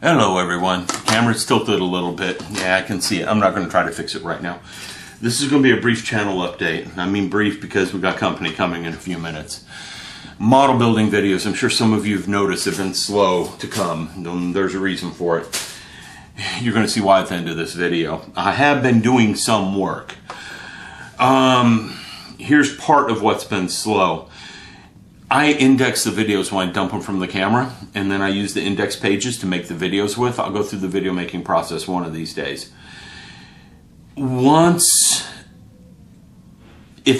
Hello everyone. The camera's tilted a little bit. Yeah, I can see it. I'm not going to try to fix it right now. This is going to be a brief channel update. I mean brief because we've got company coming in a few minutes. Model building videos, I'm sure some of you have noticed, have been slow to come. There's a reason for it. You're going to see why at the end of this video. I have been doing some work. Here's part of what's been slow. I index the videos when I dump them from the camera, and then I use the index pages to make the videos with. I'll go through the video making process one of these days. If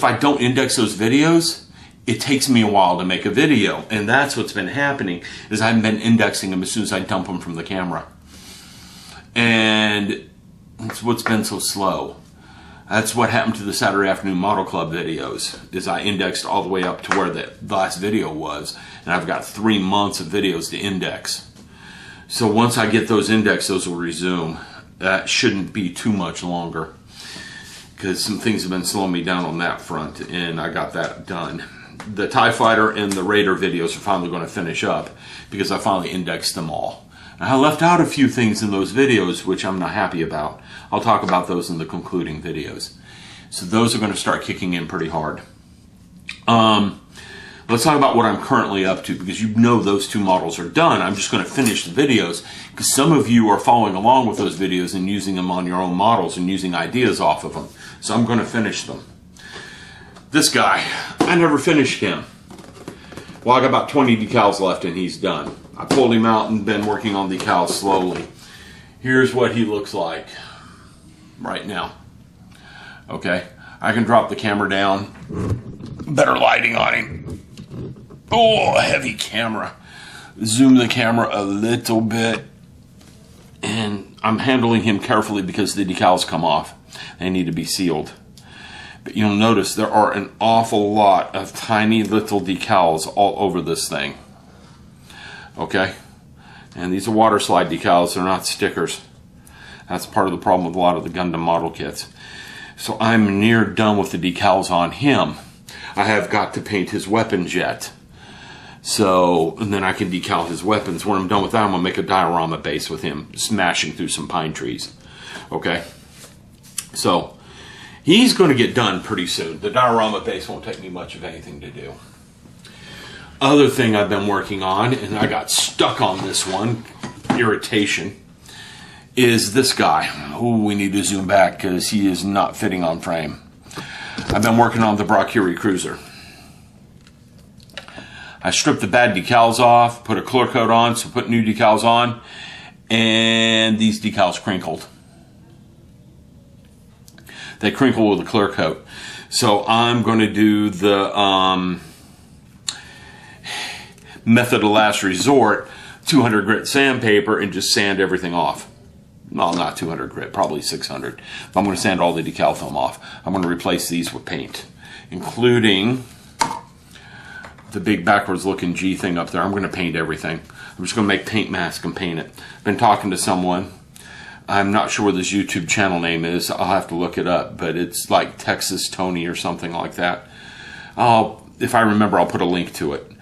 I don't index those videos, it takes me a while to make a video, and that's what's been happening, is I haven't been indexing them as soon as I dump them from the camera. And that's what's been so slow. That's what happened to the Saturday Afternoon Model Club videos, is I indexed all the way up to where the last video was, and I've got 3 months of videos to index. So once I get those indexed, those will resume. That shouldn't be too much longer, because some things have been slowing me down on that front, and I got that done. The TIE Fighter and the Raider videos are finally going to finish up, because I finally indexed them all. I left out a few things in those videos which I'm not happy about. I'll talk about those in the concluding videos. So those are going to start kicking in pretty hard. Let's talk about what I'm currently up to, because you know those two models are done. I'm just going to finish the videos, because some of you are following along with those videos and using them on your own models and using ideas off of them. So I'm going to finish them. This guy, I never finished him. Well, I got about 20 decals left and he's done. I pulled him out and been working on decals slowly. Here's what he looks like right now. Okay, I can drop the camera down. Better lighting on him. Oh, heavy camera. Zoom the camera a little bit. And I'm handling him carefully because the decals come off. They need to be sealed. But you'll notice there are an awful lot of tiny little decals all over this thing. Okay, and these are water slide decals, they're not stickers. That's part of the problem with a lot of the Gundam model kits. So I'm near done with the decals on him. I have got to paint his weapon jet. So, and then I can decal his weapons. When I'm done with that, I'm going to make a diorama base with him, smashing through some pine trees. Okay, so he's going to get done pretty soon. The diorama base won't take me much of anything to do. Other thing I've been working on, and I got stuck on this one, irritation, is this guy. Oh, we need to zoom back because he is not fitting on frame. I've been working on the Brakuri Cruiser. I stripped the bad decals off, put a clear coat on, so put new decals on, and these decals crinkled. They crinkle with a clear coat. So I'm going to do the method of last resort, 200 grit sandpaper, and just sand everything off. Well, not 200 grit, probably 600. But I'm going to sand all the decal film off. I'm going to replace these with paint, including the big backwards looking G thing up there. I'm going to paint everything. I'm just going to make paint mask and paint it. Been talking to someone. I'm not sure what this YouTube channel name is. I'll have to look it up, but it's like Texas Tony or something like that. If I remember, I'll put a link to it.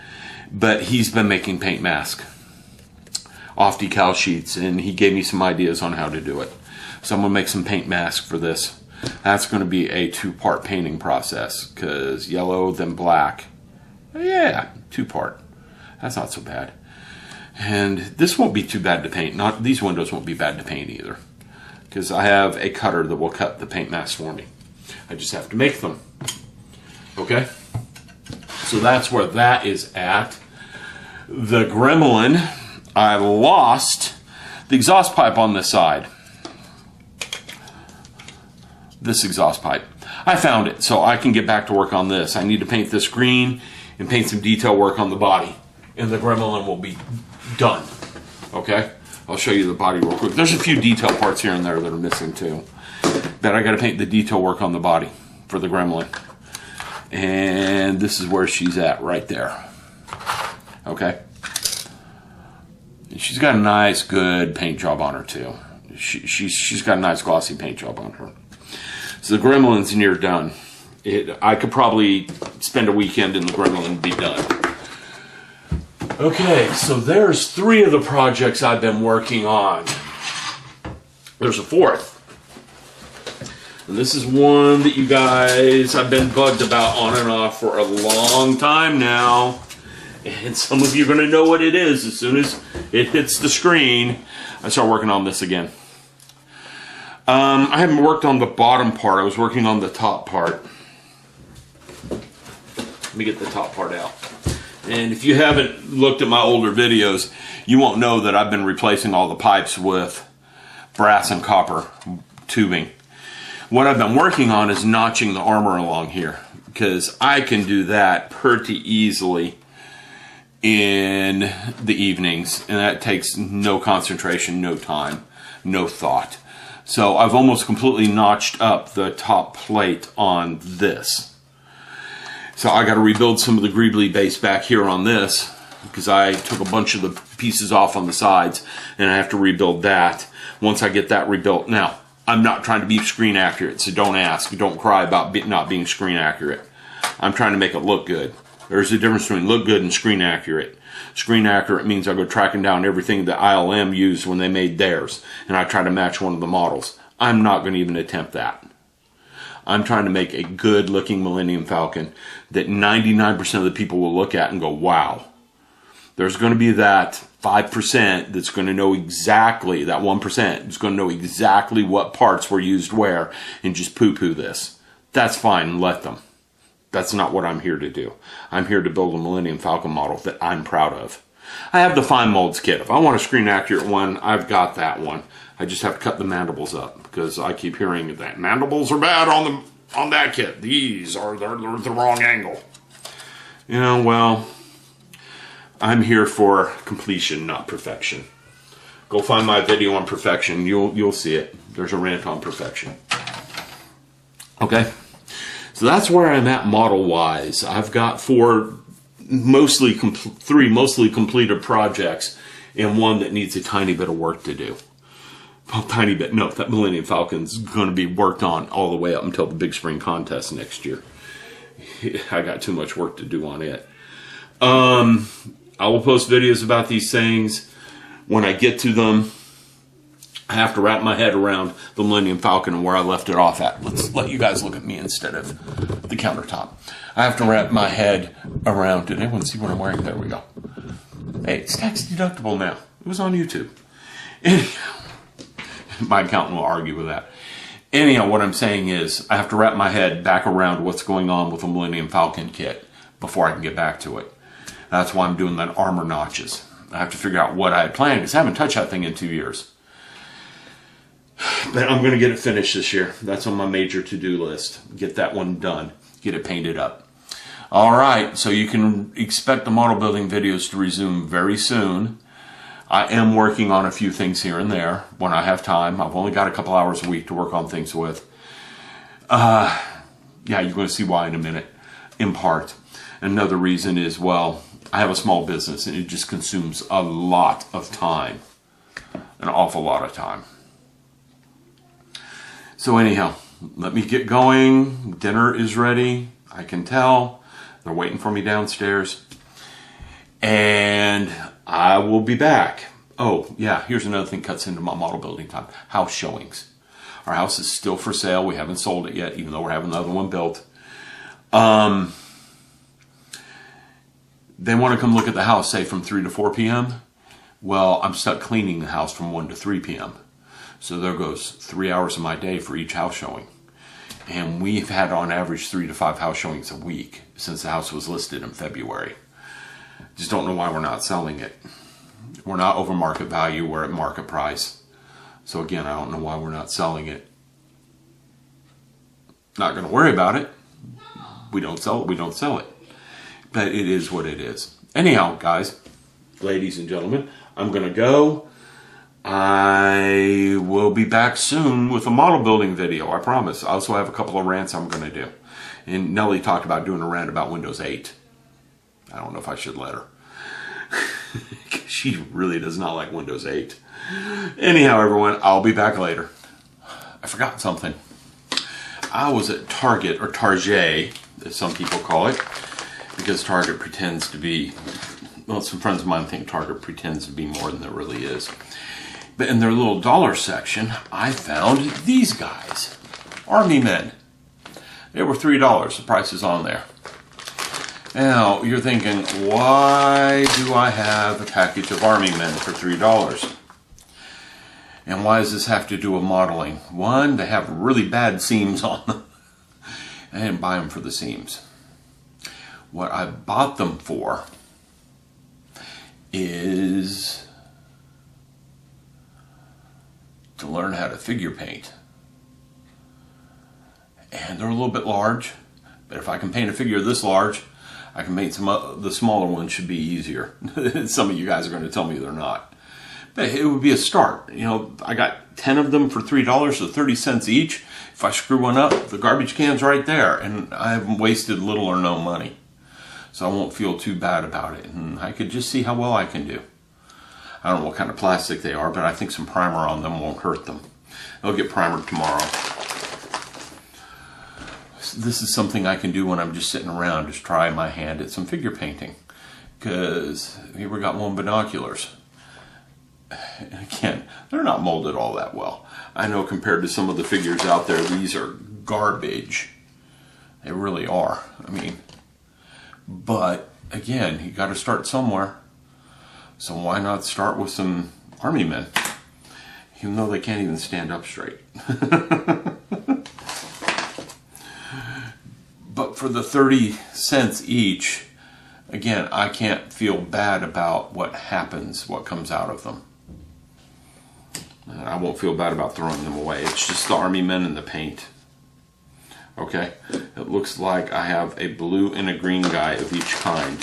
But he's been making paint mask off decal sheets, and he gave me some ideas on how to do it. So I'm going to make some paint mask for this. That's going to be a 2-part painting process, because yellow, then black. Yeah, 2-part. That's not so bad. And this won't be too bad to paint. These windows won't be bad to paint either, because I have a cutter that will cut the paint mask for me. I just have to make them. Okay? So that's where that is at. The Gremlin, I lost the exhaust pipe on this side. This exhaust pipe. I found it, so I can get back to work on this. I need to paint this green and paint some detail work on the body, and the Gremlin will be done. Okay? I'll show you the body real quick. There's a few detail parts here and there that are missing too. But I got to paint the detail work on the body for the Gremlin. And this is where she's at right there. Okay? And she's got a nice, good paint job on her too. She's got a nice glossy paint job on her. So the Gremlin's near done. I could probably spend a weekend in the Gremlin and be done. Okay, so there's 3 of the projects I've been working on. There's a 4th. And this is one that you guys I've been bugged about on and off for a long time now. And some of you are going to know what it is as soon as it hits the screen. I start working on this again. I haven't worked on the bottom part. I was working on the top part. Let me get the top part out. And if you haven't looked at my older videos, you won't know that I've been replacing all the pipes with brass and copper tubing. What I've been working on is notching the armor along here, because I can do that pretty easily in the evenings, and that takes no concentration, no time, no thought. So I've almost completely notched up the top plate on this. So I got to rebuild some of the greebly base back here on this, because I took a bunch of the pieces off on the sides, and I have to rebuild that once I get that rebuilt. Now, I'm not trying to be screen accurate, so don't ask. Don't cry about not being screen accurate. I'm trying to make it look good. There's a difference between look good and screen accurate. Screen accurate means I go tracking down everything that ILM used when they made theirs, and I try to match one of the models. I'm not going to even attempt that. I'm trying to make a good looking Millennium Falcon that 99% of the people will look at and go, wow. There's going to be that 5% that's going to know exactly, that 1% is going to know exactly what parts were used where and just poo-poo this. That's fine, let them. That's not what I'm here to do. I'm here to build a Millennium Falcon model that I'm proud of. I have the fine molds kit. If I want a screen accurate one, I've got that one. I just have to cut the mandibles up, because I keep hearing that mandibles are bad on that kit. These are they're the wrong angle. You know, well, I'm here for completion, not perfection. Go find my video on perfection. You'll see it. There's a rant on perfection. Okay, so that's where I'm at model-wise. I've got 3 mostly completed projects, and one that needs a tiny bit of work to do. Well, tiny bit. No, that Millennium Falcon's going to be worked on all the way up until the Big Spring Contest next year. I got too much work to do on it. I will post videos about these things when I get to them. I have to wrap my head around the Millennium Falcon and where I left it off at. Let's let you guys look at me instead of the countertop. I have to wrap my head around. Did anyone see what I'm wearing? There we go. Hey, it's tax deductible now. It was on YouTube. Anyhow, my accountant will argue with that. Anyhow, what I'm saying is I have to wrap my head back around what's going on with the Millennium Falcon kit before I can get back to it. That's why I'm doing that armor notches. I have to figure out what I had planned, because I haven't touched that thing in 2 years. But I'm going to get it finished this year. That's on my major to-do list. Get that one done. Get it painted up. All right, so you can expect the model building videos to resume very soon. I am working on a few things here and there when I have time. I've only got a couple hours a week to work on things with. Yeah, you're going to see why in a minute, in part. Another reason is, well, I have a small business and it just consumes a lot of time. An awful lot of time. So anyhow, let me get going. Dinner is ready. I can tell. They're waiting for me downstairs. And I will be back. Oh, yeah, here's another thing cuts into my model building time. House showings. Our house is still for sale. We haven't sold it yet, even though we're having another one built. They want to come look at the house, say, from 3 to 4 p.m. Well, I'm stuck cleaning the house from 1 to 3 p.m. So there goes 3 hours of my day for each house showing. And we've had on average 3 to 5 house showings a week since the house was listed in February. Just don't know why we're not selling it. We're not over market value, we're at market price. So again, I don't know why we're not selling it. Not going to worry about it. We don't sell it, we don't sell it. But it is what it is. Anyhow, guys, ladies and gentlemen, I'm going to go. I will be back soon with a model building video, I promise. I also have a couple of rants I'm going to do. And Nellie talked about doing a rant about Windows 8. I don't know if I should let her. She really does not like Windows 8. Anyhow, everyone, I'll be back later. I forgot something. I was at Target, or Target, as some people call it, because Target pretends to be well, some friends of mine think Target pretends to be more than there really is. But in their little dollar section, I found these guys. Army Men. They were $3. The price is on there. Now, you're thinking, why do I have a package of Army Men for $3? And why does this have to do with modeling? One, they have really bad seams on them. I didn't buy them for the seams. What I bought them for is to learn how to figure paint. And they're a little bit large, but if I can paint a figure this large, I can paint the smaller ones should be easier. Some of you guys are going to tell me they're not. But it would be a start. You know, I got 10 of them for $3, so 30 cents each. If I screw one up, the garbage can's right there, and I haven't wasted little or no money. So I won't feel too bad about it, and I could just see how well I can do. I don't know what kind of plastic they are, but I think some primer on them won't hurt them. They'll get primered tomorrow. This is something I can do when I'm just sitting around, just try my hand at some figure painting. Because here we got one binoculars. And again, they're not molded all that well. I know compared to some of the figures out there, these are garbage. They really are. I mean, but again, you got to start somewhere. So why not start with some Army Men? Even though they can't even stand up straight. But for the 30 cents each, again, I can't feel bad about what happens, what comes out of them. And I won't feel bad about throwing them away. It's just the Army Men and the paint. Okay? It looks like I have a blue and a green guy of each kind.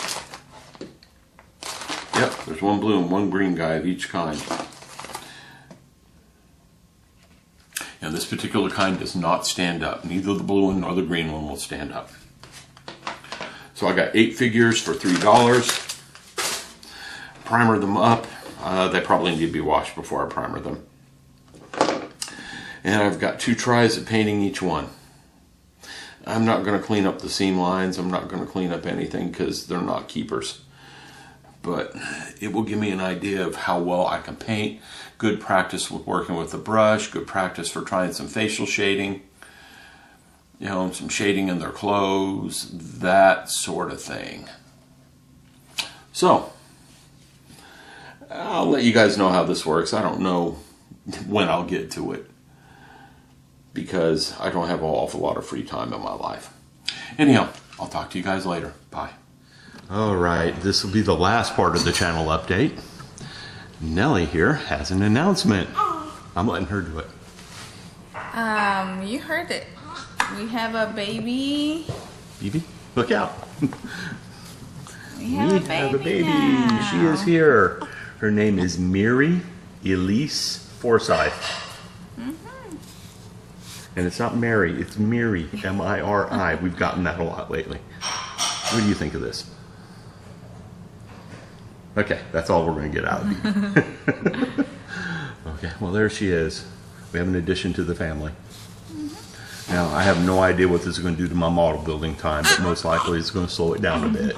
Yep, there's one blue and one green guy of each kind. And this particular kind does not stand up. Neither the blue one nor the green one will stand up. So I got 8 figures for $3. Primer them up. They probably need to be washed before I primer them. And I've got 2 tries at painting each one. I'm not going to clean up the seam lines. I'm not going to clean up anything because they're not keepers. But it will give me an idea of how well I can paint. Good practice with working with the brush. Good practice for trying some facial shading. You know, some shading in their clothes. That sort of thing. So, I'll let you guys know how this works. I don't know when I'll get to it, because I don't have an awful lot of free time in my life. Anyhow, I'll talk to you guys later. Bye. All right, this will be the last part of the channel update. Nellie here has an announcement. I'm letting her do it. You heard it. We have a baby. Baby, look out. We have a baby now. She is here. Her name is Miri Elise Forsyth. And it's not Mary, it's Miri, M-I-R-I. We've gotten that a lot lately. What do you think of this? Okay, that's all we're going to get out of you. Okay, well there she is. We have an addition to the family. Now, I have no idea what this is going to do to my model building time, but most likely it's going to slow it down a bit.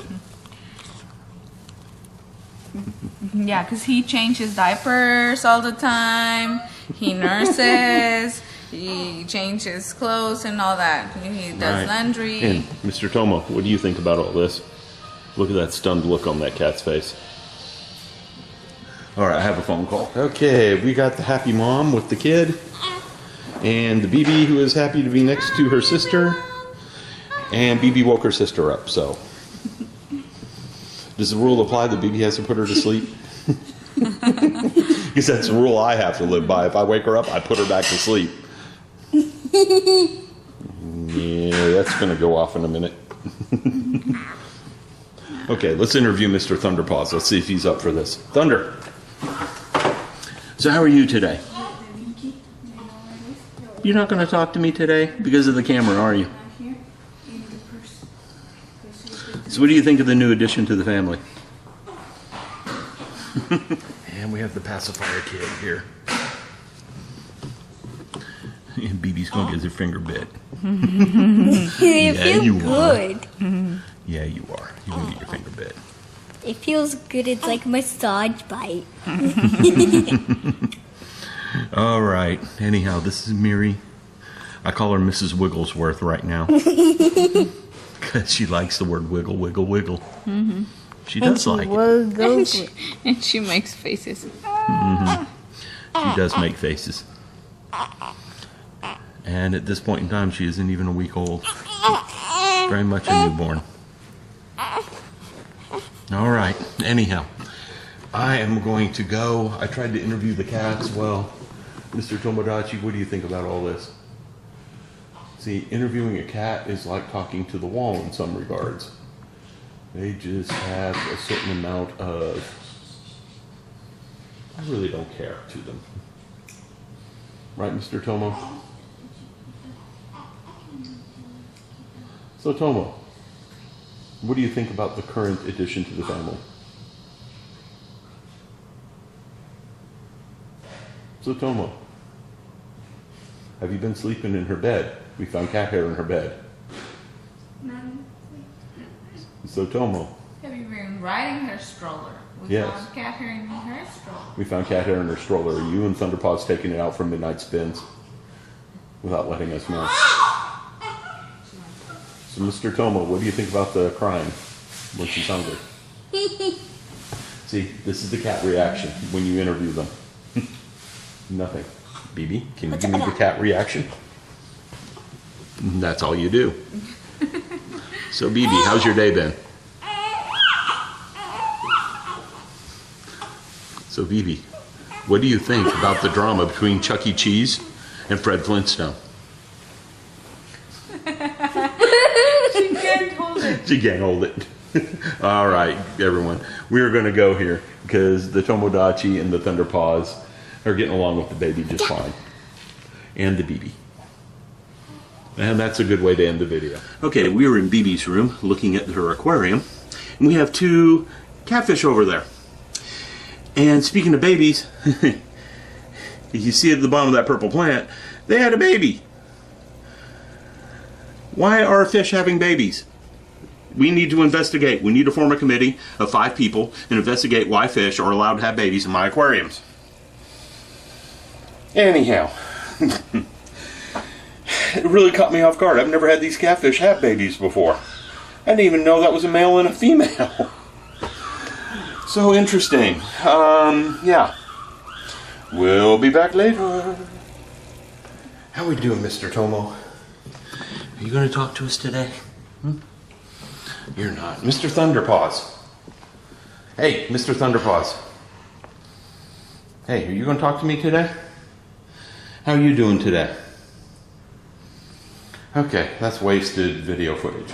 Yeah, because he changes diapers all the time. He nurses. He changes clothes and all that. He does laundry. And Mr. Tomo, what do you think about all this? Look at that stunned look on that cat's face. All right, I have a phone call. Okay, we got the happy mom with the kid, and the BB who is happy to be next to her sister, and BB woke her sister up. So, does the rule apply that BB has to put her to sleep? Because that's the rule I have to live by. If I wake her up, I put her back to sleep. Yeah, that's going to go off in a minute. Okay, let's interview Mr. Thunderpaws. Let's see if he's up for this. Thunder. So how are you today? You're not going to talk to me today because of the camera, are you? So what do you think of the new addition to the family? And we have the pacifier kid here. And BB's going to get her finger bit. You feel good. Yeah, you are. You're going to get your finger bit. It feels good. It's like massage bite. All right. Anyhow, this is Miri. I call her Mrs. Wigglesworth right now. Because she likes the word wiggle, wiggle, wiggle. Mm-hmm. She does like it. And she makes faces. Mm-hmm. She does make faces. And at this point in time, she isn't even a week old. Very much a newborn. All right. Anyhow, I am going to go. I tried to interview the cats. Well, Mr. Tomodachi, what do you think about all this? See, interviewing a cat is like talking to the wall in some regards. They just have a certain amount of, I really don't care to them. Right, Mr. Tomo? So, Tomo, what do you think about the current addition to the family? So, Tomo, have you been sleeping in her bed? We found cat hair in her bed. So, Tomo. Have you been riding her stroller? We Yes. found cat hair in her stroller. We found cat hair in her stroller. Are you and Thunderpaws taking it out for midnight spins without letting us know? So, Mr. Tomo, what do you think about the crying when she's hungry? See, this is the cat reaction when you interview them. Nothing. BB, can you give me the cat reaction? That's all you do. So, BB, how's your day been? So, BB, what do you think about the drama between Chuck E. Cheese and Fred Flintstone? She can't hold it. She can't hold it. All right, everyone. We are going to go here because the Tomodachi and the Thunderpaws are getting along with the baby just fine. And the BB. And that's a good way to end the video. Okay, we are in BB's room looking at her aquarium. And we have 2 catfish over there. And speaking of babies, you see at the bottom of that purple plant, they had a baby. Why are fish having babies? We need to investigate. We need to form a committee of 5 people and investigate why fish are allowed to have babies in my aquariums. Anyhow, it really caught me off guard. I've never had these catfish have babies before. I didn't even know that was a male and a female. So interesting. Yeah. We'll be back later. How we doing, Mr. Tomo? Are you going to talk to us today? You're not. Mr. Thunderpaws. Hey, Mr. Thunderpaws. Hey, are you going to talk to me today? How are you doing today? Okay, that's wasted video footage.